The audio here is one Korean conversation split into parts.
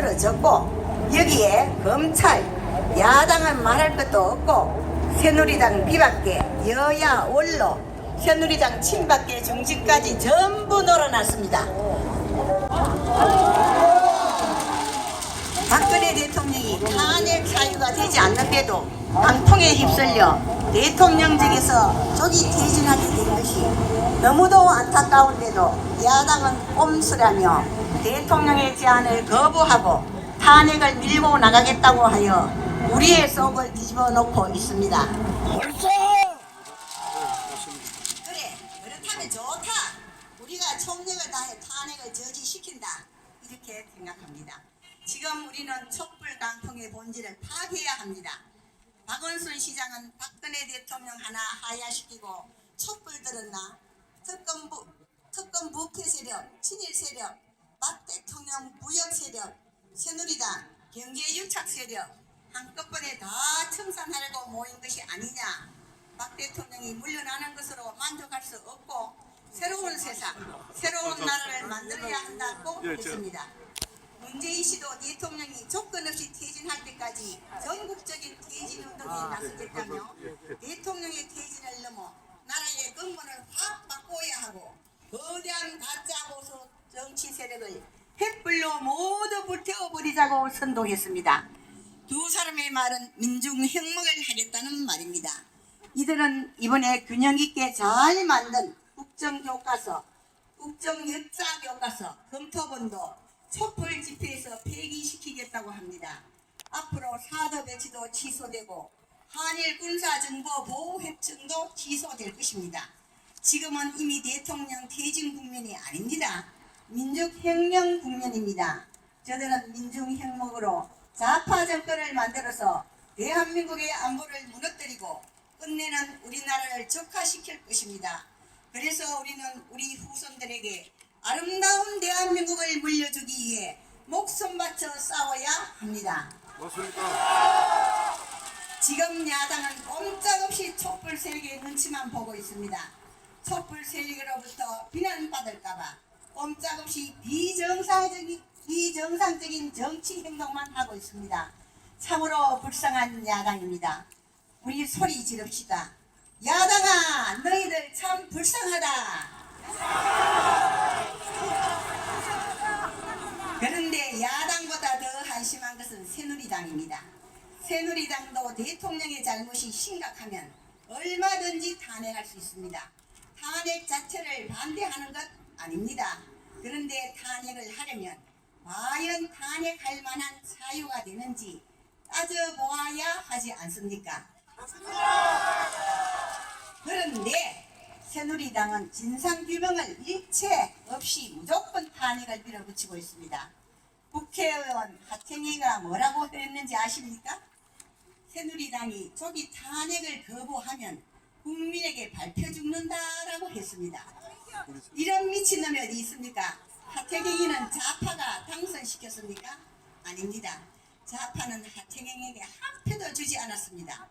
만들어졌고 여기에 검찰, 야당은 말할 것도 없고 새누리당 비박계, 여야 원로, 새누리당 친박계 중진까지 전부 놀아놨습니다. 박근혜 대통령이 탄핵 사유가 되지 않는데도 방통에 휩쓸려 대통령직에서 조기 퇴진하게 된 것이 너무도 안타까운데도 야당은 꼼수라며 대통령의 제안을 거부하고 탄핵을 밀고 나가겠다고 하여 우리의 속을 뒤집어 놓고 있습니다. 그래, 그렇다면 좋다. 우리가 총력을 다해 탄핵을 저지시킨다. 이렇게 생각합니다. 지금 우리는 촛불 강풍의 본질을 파괴해야 합니다. 박원순 시장은 박근혜 대통령 하나 하야시키고 촛불 들었나? 특검 부패 세력, 친일 세력, 박 대통령 무역 세력, 새누리당, 경제 유착 세력 한꺼번에 다 청산하려고 모인 것이 아니냐. 박 대통령이 물러나는 것으로 만족할 수 없고 새로운 세상, 새로운 나라를 만들어야 한다고 했습니다. 문재인 씨도 대통령이 조건 없이 퇴진할 때까지 전국적인 퇴진 운동에 나서겠다며 대통령의 퇴진을 넘어 나라의 근본을 확 바꿔야 하고 거대한 가짜 보수 정치 세력을 횃불로 모두 불태워버리자고 선동했습니다. 두 사람의 말은 민중혁명을 하겠다는 말입니다. 이들은 이번에 균형 있게 잘 만든 국정교과서, 국정역사교과서, 검토본도 촛불 집회에서 폐기시키겠다고 합니다. 앞으로 사드 배치도 취소되고 한일 군사정보 보호협정도 취소될 것입니다. 지금은 이미 대통령 퇴진 국면이 아닙니다. 민족혁명 국면입니다. 저들은 민중혁명으로 좌파 정권을 만들어서 대한민국의 안보를 무너뜨리고 끝내는 우리나라를 적화시킬 것입니다. 그래서 우리는 우리 후손들에게 아름다운 대한민국을 물려주기 위해 목숨 바쳐 싸워야 합니다. 맞습니까? 지금 야당은 꼼짝없이 촛불 세력의 눈치만 보고 있습니다. 촛불 세력으로부터 비난받을까봐 꼼짝없이 비정상적인 정치 행동만 하고 있습니다. 참으로 불쌍한 야당입니다. 우리 소리 지릅시다. 야당아, 너희들 참 불쌍하다. 그런데 야당보다 더 한심한 것은 새누리당입니다. 새누리당도 대통령의 잘못이 심각하면 얼마든지 탄핵할 수 있습니다. 탄핵 자체를 반대하는 것 아닙니다. 그런데 탄핵을 하려면 과연 탄핵할 만한 사유가 되는지 따져보아야 하지 않습니까? 그런데 새누리당은 진상규명을 일체 없이 무조건 탄핵을 밀어붙이고 있습니다. 국회의원 하태경이가 뭐라고 했는지 아십니까? 새누리당이 조기 탄핵을 거부하면 국민에게 밟혀 죽는다라고 했습니다. 이런 미친놈이 어디 있습니까? 하태경이는 좌파가 당선시켰습니까? 아닙니다. 좌파는 하태경에게 한 표도 주지 않았습니다.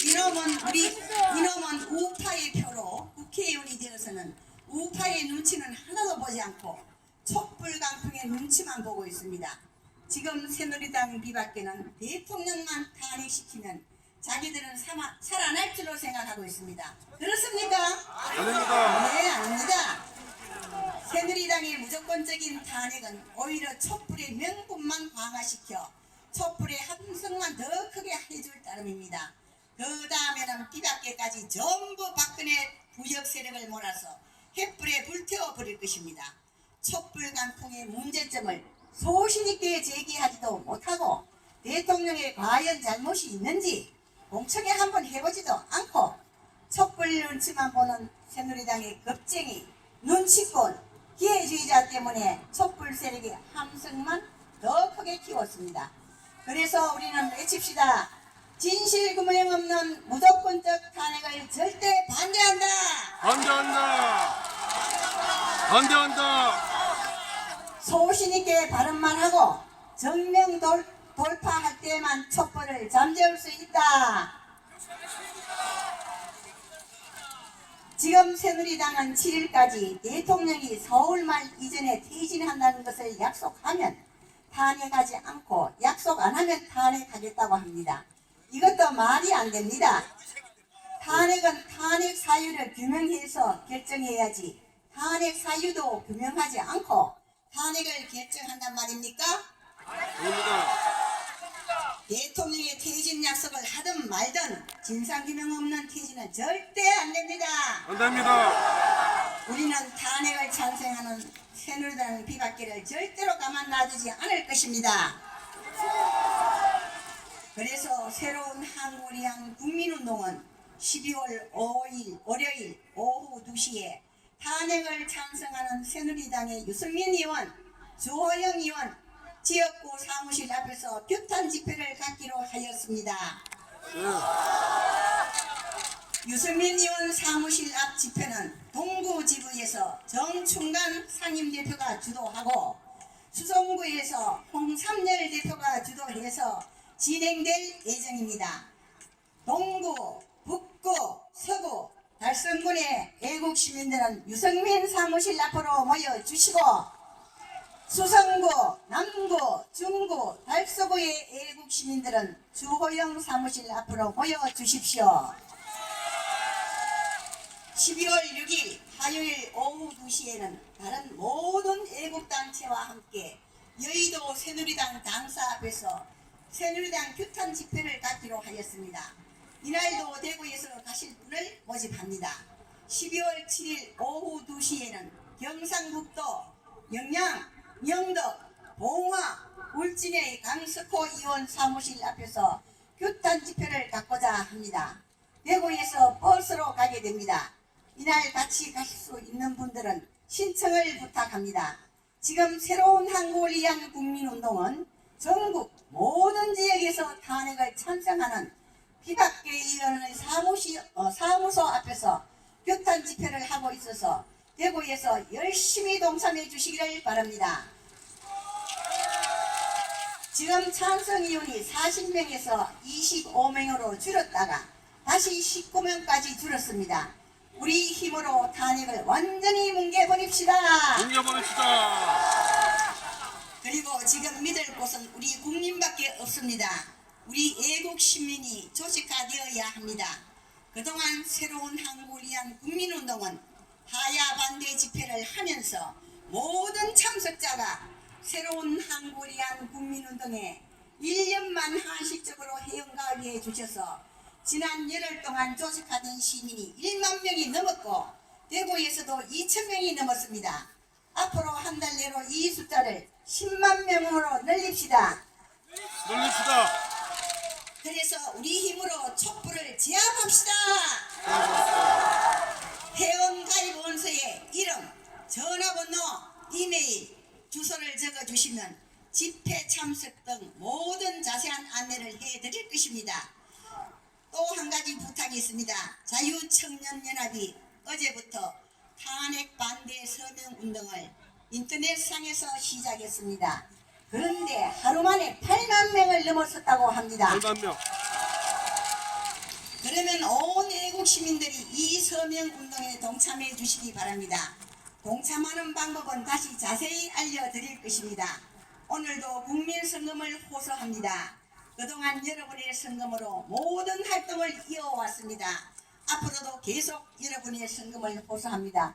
이놈은 우파의 표로 국회의원이 되어서는 우파의 눈치는 하나도 보지 않고 촛불 강풍의 눈치만 보고 있습니다. 지금 새누리당 비박계는 대통령만 탄핵시키면 자기들은 살아날 줄로 생각하고 있습니다. 그렇습니까? 아닙니다. 네, 아닙니다. 새누리당의 무조건적인 탄핵은 오히려 촛불의 명분만 강화시켜 촛불의 함성만 더 크게 해줄 따름입니다. 그 다음에는 비박계까지 전부 박근혜 부역 세력을 몰아서 횃불에 불태워 버릴 것입니다. 촛불 강풍의 문제점을 소신있게 제기하지도 못하고 대통령의 과연 잘못이 있는지 공청회 한번 해보지도 않고 촛불 눈치만 보는 새누리당의 겁쟁이, 눈치꾼, 기회주의자 때문에 촛불 세력의 함성만 더 크게 키웠습니다. 그래서 우리는 외칩시다. 진실규명 없는 무조건적 탄핵을 절대 반대한다. 반대한다. 반대한다. 소신있게 바른말 하고 정명 돌파할 때만 촛불을 잠재울 수 있다. 지금 새누리당은 7일까지 대통령이 서울말 이전에 퇴진한다는 것을 약속하면 탄핵하지 않고 약속 안 하면 탄핵하겠다고 합니다. 이것도 말이 안 됩니다. 탄핵은 탄핵 사유를 규명해서 결정해야지 탄핵 사유도 규명하지 않고 탄핵을 결정한단 말입니까? 아닙니다. 대통령의 퇴진 약속을 하든 말든 진상규명 없는 퇴진은 절대 안 됩니다. 안 됩니다. 우리는 탄핵을 찬성하는 새누리당 비박계를 절대로 가만 놔두지 않을 것입니다. 그래서 새로운 한국을 위한 국민운동은 12월 5일 월요일 오후 2시에 탄핵을 찬성하는 새누리당의 유승민 의원, 주호영 의원, 지역구 사무실 앞에서 규탄 집회를 갖기로 하였습니다. 유승민 의원 사무실 앞 집회는 동구지부에서 정충관 상임대표가 주도하고 수성구에서 홍삼열 대표가 주도해서 진행될 예정입니다. 동구, 북구, 서구, 달성군의 애국 시민들은 유승민 사무실 앞으로 모여주시고 수성구, 남구, 중구, 달서구의 애국 시민들은 주호영 사무실 앞으로 모여주십시오. 12월 6일 화요일 오후 2시에는 다른 모든 애국단체와 함께 여의도 새누리당 당사 앞에서 새누리당 규탄 집회를 갖기로 하였습니다. 이날도 대구에서 가실 분을 모집합니다. 12월 7일 오후 2시에는 경상북도 영양, 영덕, 봉화, 울진의 강석호 의원 사무실 앞에서 규탄 집회를 갖고자 합니다. 대구에서 버스로 가게 됩니다. 이날 같이 가실 수 있는 분들은 신청을 부탁합니다. 지금 새로운 한국을 위한 국민운동은 전국 모든 지역에서 탄핵을 찬성하는 비박계 의원의 사무소 앞에서 규탄 집회를 하고 있어서 대구에서 열심히 동참해 주시기를 바랍니다. 지금 찬성위원이 40명에서 25명으로 줄었다가 다시 19명까지 줄었습니다. 우리 힘으로 탄핵을 완전히 뭉개버립시다. 뭉개버립시다. 그리고 지금 믿을 곳은 우리 국민밖에 없습니다. 우리 애국 시민이 조직화되어야 합니다. 그동안 새로운 한국을 위한 국민운동은 하야 반대 집회를 하면서 모든 참석자가 새로운 한국을 위한 국민운동에 1년만 한시적으로 회원가입해 주셔서 지난 열흘 동안 조직화된 시민이 1만 명이 넘었고 대구에서도 2천 명이 넘었습니다. 앞으로 한 달 내로 이 숫자를 10만 명으로 늘립시다. 놀립시다. 그래서 우리 힘으로 촛불을 제압합시다. 회원 가입 원서에 이름, 전화번호, 이메일, 주소를 적어주시면 집회 참석 등 모든 자세한 안내를 해드릴 것입니다. 또 한 가지 부탁이 있습니다. 자유청년연합이 어제부터 탄핵 반대 서명 운동을 인터넷상에서 시작했습니다. 그런데 하루 만에 8만 명을 넘어섰다고 합니다. 8만 명. 그러면 온 애국 시민들이 이 서명 운동에 동참해 주시기 바랍니다. 동참하는 방법은 다시 자세히 알려드릴 것입니다. 오늘도 국민성금을 호소합니다. 그동안 여러분의 성금으로 모든 활동을 이어왔습니다. 앞으로도 계속 여러분의 성금을 호소합니다.